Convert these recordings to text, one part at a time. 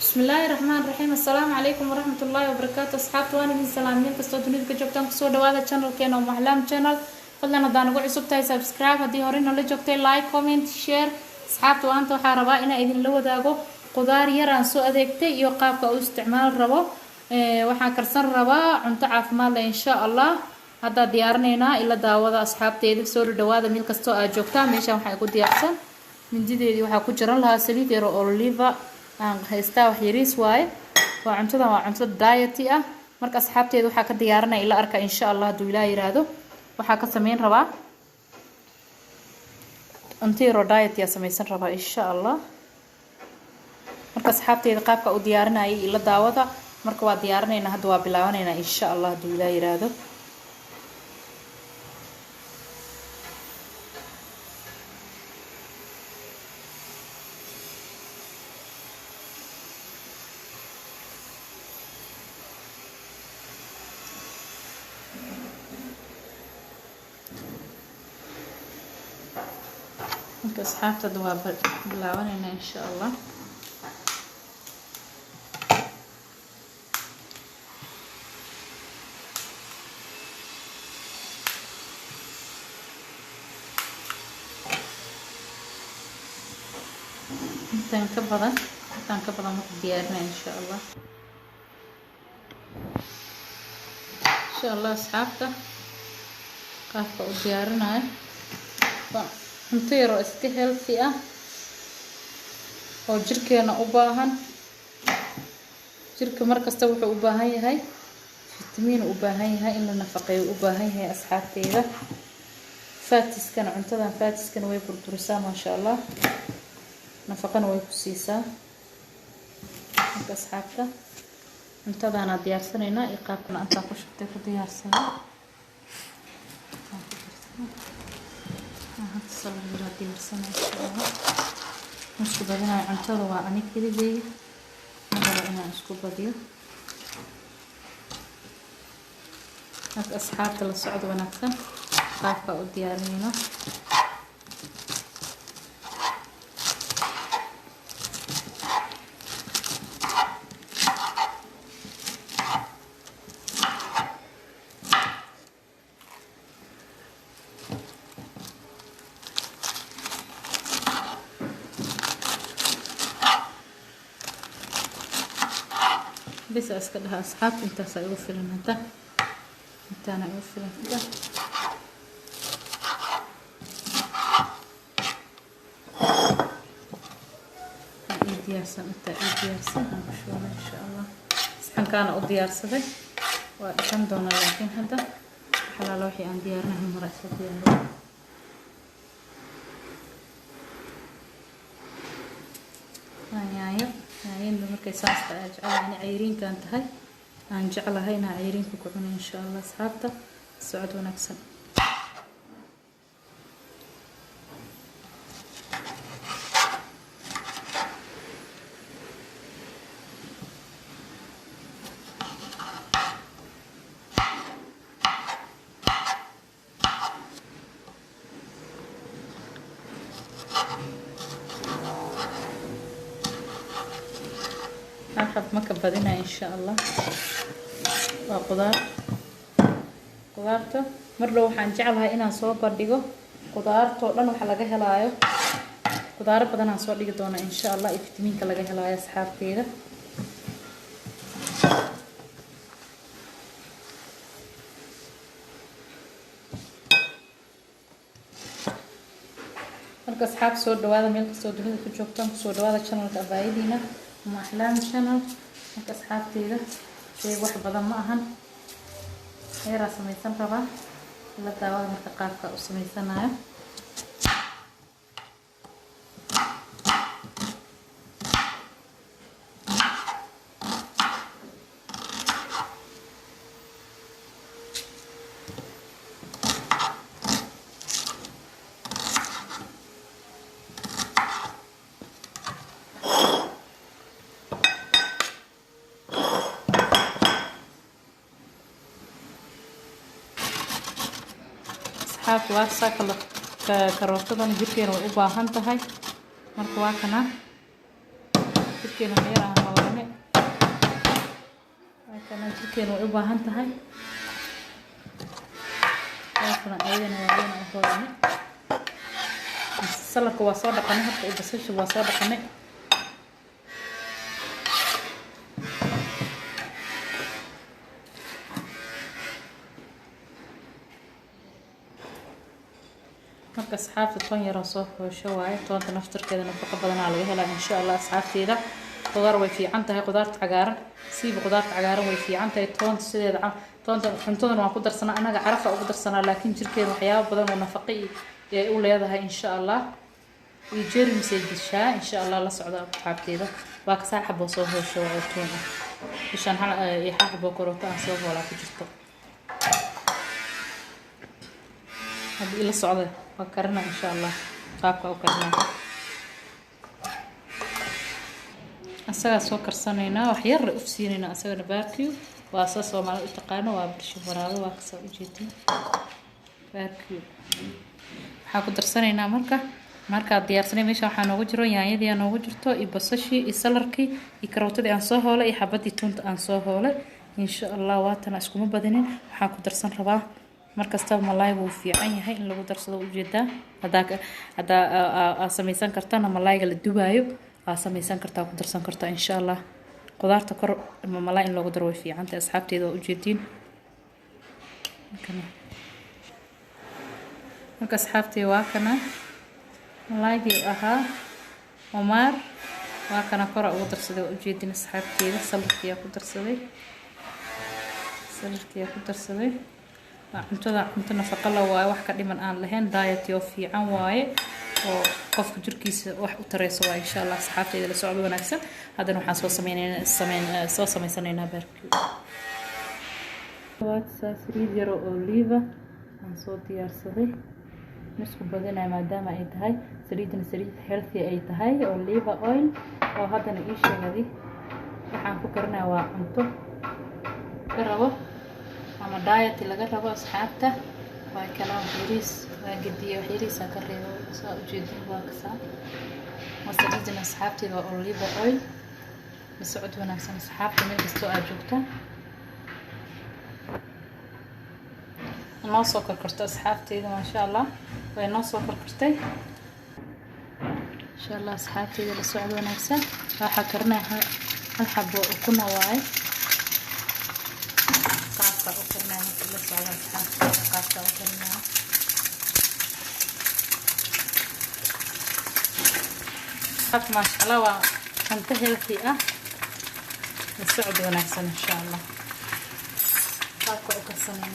بسم الله الرحمن الرحيم. السلام عليكم ورحمة الله وبركاته. أصحابتي وأنا من سلامين كستو دنيا كجوبتان كسو دوادا channel كينا ومحلام channel فضلنا ندان ugu cusubtahay subscribe hadii hore nala joogtay like comment share. أصحابتي وأنت waxaa rabaa ina idin la wadaago qudaar yar aan soo adeegtay iyo qaabka uu isticmaal rabo waxaan karsan rabaa cunto caafimaad leh insha Allah. hadda diyaarinayna ila daawada asxaabteeda soo dhawaada meel kasto aad joogtaan meeshan waxa ku diyaarsan mindideedii waxa ku jira lahaa saliid yar oo oliva aan haystaa wax yariis waaye waa cunto diet ah marka asxaabteedu waxa ka diyaarinay ila arka insha Allah haduu Ilaahay yiraahdo waxa ka sameyn rabaa antiro diet ya sameysan rabaa insha Allah. marka asxaabteedu qaabka u diyaarinay ila daawada marka waa diyaarinayna hadda waa bilaabanayna insha Allah haduu Ilaahay yiraahdo. أصحابتي دواب بلاونينا إن شاء الله. تنكبضا ديارنا إن شاء الله. إن شاء الله أصحابتي قافة ديارنا cunto iska healthy ah oo jirkeena u baahan jirka markasta wuxuu u baahan yahay fitamiin u baahan yahay in la nafaqeeyo u baahan yahay asxaabteeda faatiskana cuntadan faatiskana way burburisaa ma sha Allah nafaqana way ku siisaa marka asxaabta cuntadan aan diyaarsanayna iyo qaabkana inta ku shubtay ku diyaarsanay صلوا ديرسنا إن شاء الله. نسكو بدنا عنتظر وعني كذي زي نقدر أنا نسكو بديو. هاد أصحاب تلا الصعود ونكتم خافة وديارينا. بس أسكتها أصحاب أنت سيوفر أنت أنا أوفر أنت إيديارسن أنت إيديارسن شلون إن شاء الله سبحان كان أوديار صدق وكم دونا لكن هذا حلال وحي عن ديارنا هم رأسه ديارنا يعني markay saas tahay jecelahay cayriin kan tahay aan jecelahay inaan cayriin ku cuno insha Allah asxaabta socod wanaagsan. أحب مكبدينها إن شاء الله وخضارته مرة وحن جعلها إنا صوب بردقه خضارته لأنه حلقة هلايو خضار بدنا صوب دقدونا إن شاء الله فيتامين كلقة هلايو أصحاب كده مرة أصحاب صور دوادا ميلك صور دوادا كجوكتان صور دوادا channel كأبايدينا ومحلام channel marka asxaabteeda shay wax badan ma ahan heera samaysan raba la daawada marka qaabka u samaysanayo asxaabta waa saakala karootadan jirkeena way u baahan tahay marka waa kana jirkeena meelaha mawarne kana chicken way u baahan tahay waxaan ayadana waa u hoornay saladka waa soo dhaqanay hadda basasha waa soo dhaqanay marka asxaabta toon yar oo soo hoosho waaye toonta naftarkeeda nafaqo badan laga helaa insha Allah asxaabteeda qudaar way fiican tahay qudaarta cagaaran siiba qudaarta cagaaran way fiican tahay toonta sideeda toonta cuntadan waan ku darsanaa anaga carafa ugu darsanaa laakiin jirkeeda waxyaabo badan oo nafaqo ay u leedahay insha Allah iyo jeermis ay dishaa insha Allah la socda asxaabteeda waa ka saaxab oo soo hoosho waaye toon ishaan hal ay xaqbo korota aan soo wala ku jirto hadii la socda وكرنا إن شاء الله طابقة وكرنا أسرع سكر صنينا وحير أفسيننا أسرع باركيو وأساس وما التقانة وابرش وراءه وأكسر جدي باركيو حاقدر صنينا مركا ديار صني مش حنا وجرو يعني دي أنا وجرتو يبصشي يسلركي يكروتدي عن صهولة يحبتي تونت عن صهولة إن شاء الله واتنا أسكم بدنين حاقدر صن رباه markasta malaay wuu fiican yahay in lagu darsado ujeeda hada samaysan kartana malaayga la dubaayo samaysan kartaa ku darsan kartaa insha Allah qudaarta kor malaay in lagu daro way fiican tahay asxaabteeda ujeedin marka asxaabteeda waa kana malaaygi ahaa Omar waa kana kor ugu darsaday ujeedin asxaabteeda saladkiya ku darsaday cunto nafaqo la waayo wax ka dhiman aan lahayn diet iyo fiican waaye oo qofka jirkiisa wax u tareyso waa insha Allah asxaabteeda la socdo wanaagsan hadana waxaan soo sameysanaynaa barbecue waa saliid yar oo oliva aan soo diyaarsaday isku badinay maadaama ay tahay saliidna saliid healthy ay tahay oliva oil oo hadana ii sheegay waxaan ku karnaa waa cunto garabo ama diet laga rabo asxaabta waa kala xiriis waa gadiyo xiriis ka reebo soo ujeedin waa kasa mas'uuliyadna asxaabteeda olive oil mas'uud wanaagsan asxaabta meel kasto aad joogta noo soo karkarto asxaabteeda ma sha Allah way noo soo karkartay insha Allah asxaabteeda la socdo wanaagsan waxa karnaa hal xabo ukuna waay وكرنا كل صعبة قاطع وكرنا ما شاء الله وانتهي فيها السعودي ونحسن إن شاء الله قاطع وكسرنا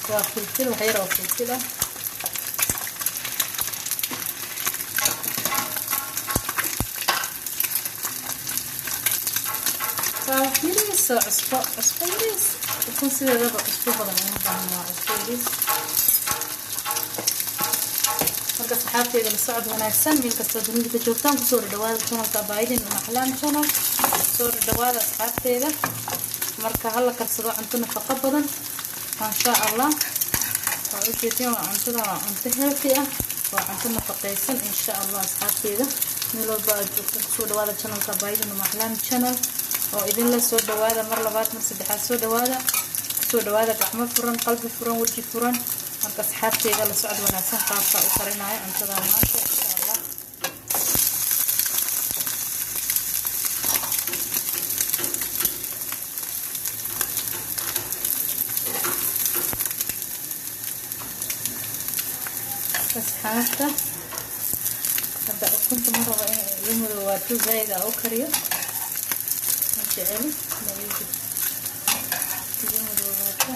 وفلفل وحيرة وفلفلة فيريس عصفوريس يكون سيدة ربع عصفور بدل من هذا عصفوريس marka saxaabteeda la socod wanaagsan meel kasta dunida joogtaan ku soo dhawaada channelka Biden iyo Maxlaan channel soo dhawaada saxaabteeda marka hal la karsado cunto nafaqo badan ما شاء الله وأجيتين وعنتنا وعنت healthy وعنت نفقيسن إن شاء الله أصحابتي ميلو بقى جوكتن سود هذا channel كبايدن ومحلان channel وإذن لا سود هذا مرة لبعض مسدحات سود هذا رحمة فرن قلب فرن وجه فرن مركز أصحابتي قال سعد وناسن قاطع وقرنا عنتنا ما إن شاء الله حتى هذا كنت مرة يوم الواتو زايد أو كريو نجعله نريد يوم الواتو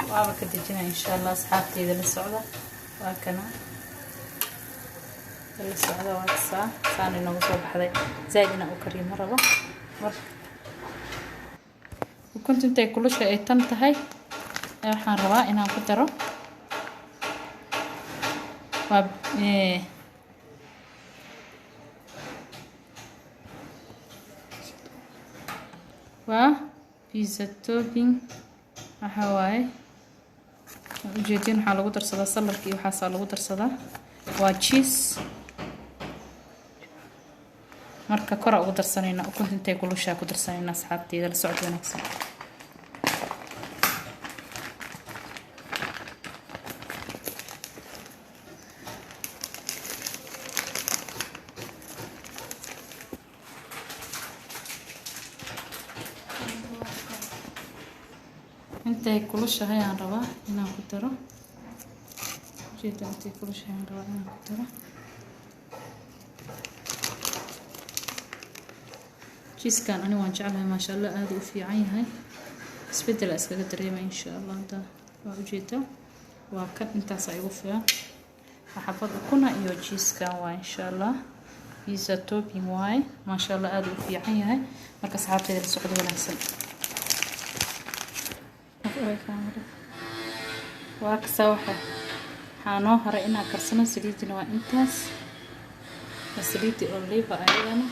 وعبك الدجنة إن شاء الله أصحابتي إذا للسعودة وهكذا السعودة والساعة ثاني نوصل بحذي زايدنا وكريم مرة وكنت انتي كل شيء تنتهي waxaan rabaa inaan ku daro waa pizza topping waxa waaye ujeedin waxaa lagu darsadaa saladka iyo waxaasaa lagu darsadaa waa cheese marka kor ugu darsanayna ukunta intay kulushaa ku darsanayna asxaabteeda la socod wanaagsan intay kulushahay aan rabaa inaan ku daro intay kulushahay aan rabaa inaan ku daro cheese-kan ani waan jeclahay maasha Allah aad u fiican yahay isbedel iskaga dareemay insha Allah hada waa ujeeda waa kan intaas ay ugu fiican xabad ukuna iyo cheese-kan waa insha Allah pizza topping waay maasha Allah aad u fiican yahay marka saxaabteeda la socdo wanaagsan waa kasa waxaa noo haray inaan karsano saliidina waa intaas saliidi olive ayadana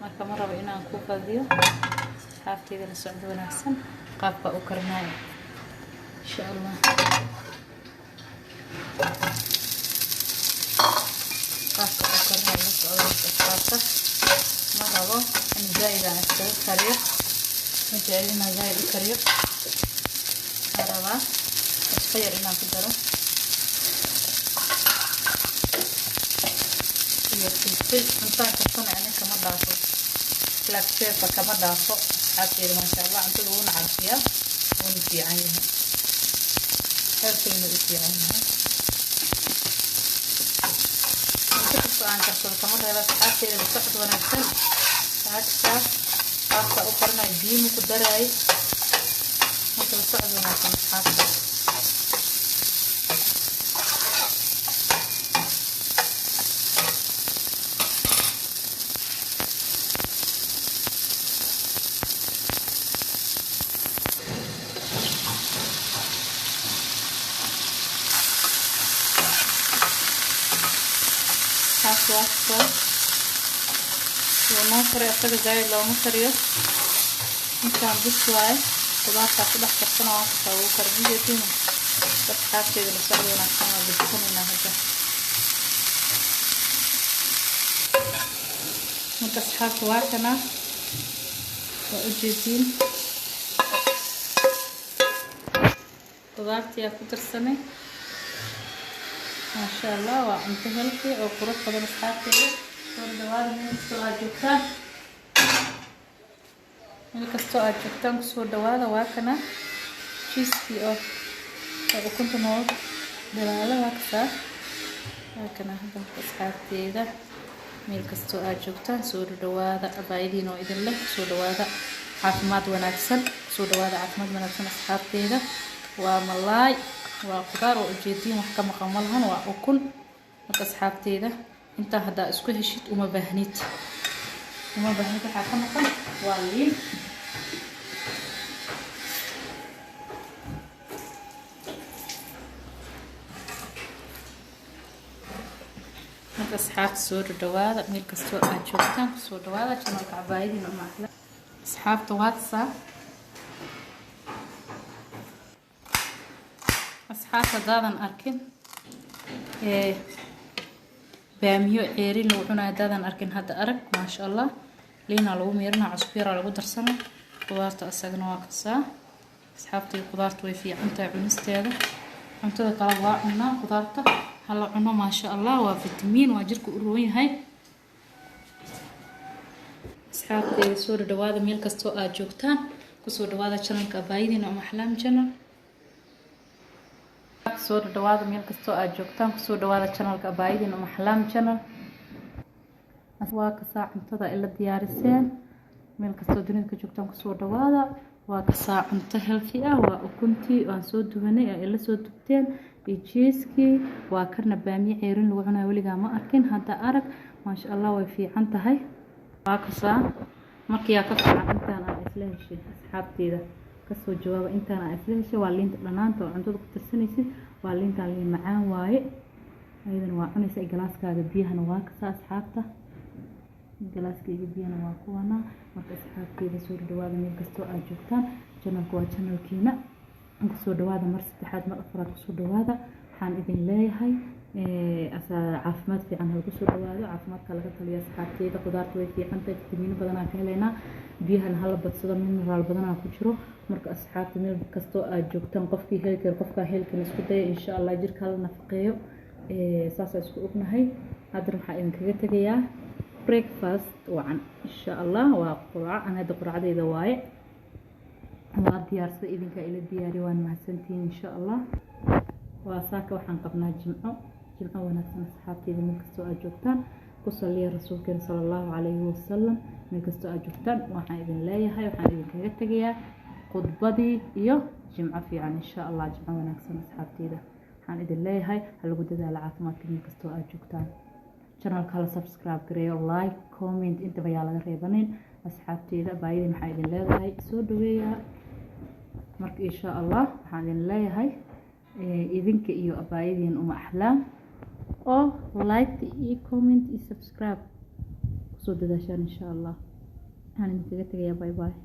marka ma rabo inaan ku qadiyo saxaabteeda la socdo wanaagsan qaabka u karinayo insha Allah qaabka u karinayo la socdo saxaabta ma rabo in zaid aan iskaga kariyo ma jecel inaan zaid u kariyo rabaa khayr inaan ku daro iyo filfil intaan karsana ana kama dhaafo black pepper kama dhaafo asxaabteeda maasha Allah cuntada uuna carfiya uuna fiican yahay heerkeena u fiican yahay inta kastoo aan karsado kama reeba asxaabteeda la socod wanaagsan saacadkaas qaabka u karinayo biyo ku daraay marka la socdo wanaagsan asxaabta وما كري أصدق زايد لو ما كريه إنسان بسواي خضارتا كدح كرسنا واقفة وكرمي جيتين بس حافتي اللي سعودي ونحسنا بدكوننا هجا متصحاب واكنا وأجيتين خضارتي أكو ترسني ما شاء الله وأنت هلكي أو قرط قدر أصحابتي صور دوار من السؤال جوكتان من السؤال جوكتان صور دوار واكنا شيسكي أو وكنت نور دوار واكسا واكنا هذا أصحابتي ده من السؤال جوكتان صور دوار أبايدين وإذن له صور دوار عافمات ونكسل صور دوار عافمات ونكسل أصحابتي ده وملاي وخضار وأجيتين وحكم قملهن وأكل أصحابتي ده انت هدا اسكو هشيت وما بهنيت حقا والين انت اصحاب سور دواده ميل كستو اجوتان سور دواده كانوا كعبايدين وما اصحاب تواتسا اصحاب دادن اركن baamiyo ceeri lagu cunaa daadan arkin hadda arag ma sha Allah leena lagu meerna cusbeera lagu darsana qudaarta asagna waa kasaa asxaabtii qudaartu way fiican tahay cunisteeda cuntada kala waa cunaa qudaarta hala cuno ma sha Allah waa fitamiin waa jirku u roon yahay asxaabtii soo dhawaada meel kasto aad joogtaan ku soo dhawaada channelka Abaydin oo Maxlaam channel soo dhawaada meel kasto aad joogtaan ku soo dhawaada channelka Abaydin oo Maxlaam channel waa ka saacuntada ila diyaariseen meel kasto dunida ka joogtaan ku soo dhawaada waa ka saacunta healthy ah waa ukuntii aan soo dubanay ay ila soo dubteen iyo cheese-ki waa karna baamiye ceerin lagu cunaa waliga ma arkin hadda arag ma sha Allah way fiican tahay waa ka markii ka fiican intaan aan isla heshay asxaabteeda kasoo jawaaba intaan aan isla heshay waa liinta dhanaanta oo cuntada ku tirsanaysid waa liinta liin macaan waaye ayadana waa cunaysa galaaskaaga biyahana waa ka asxaabta galaaskayga biyahana waa kuwana marka asxaabteeda soo dhawaada meel kastoo aad joogtaan channelku waa channelkiina soo dhawaada mar saddexaad mar afraad soo dhawaada waxaan idin leeyahay caafimaad fiican halku soo dhawaado caafimaadka laga taliya asxaabteeda qudaarta way fiican tahay fitamiino badan aan ka helaynaa biyahana hala badsado mineral badan aan ku jiro marka asxaabta meel kastoo aad joogtaan qofkii heli karo qofka helkan isku daya insha Allah jirka la nafaqeeyo saas isku ognahay hadda waxaan idin kaga tagayaa breakfast wacan insha Allah waa quraac anada quraacdeeda waaye waa diyaarsa idinka ila diyaari waan mahadsantiin insha Allah waa saaka waxaan qabnaa jimco wanaagsan asxaabteeda meel kastoo aad joogtaan ku saliya rasuulkeena sallallahu alayhi wasallam meel kastoo aad joogtaan waxaan idin leeyahay waxaan idin kaga tagayaa khudbadii iyo jimco fiican insha Allah jimco wanaagsan asxaabteeda waxaan idin leeyahay hal lagu dadaalo caafimaadka meel kastoo aad joogtaan channelka la subscribe gareeyo like comment inta baa laga reebanin asxaabteeda baayidin waxaan idin leeyahay soo dhaweeya marka insha Allah waxaan idin leeyahay idinka iyo abaayidin uma axlaam oo like iyo comment iyo subscribe soo dadaashaan insha Allah aan idin kaga tagayaa bye bye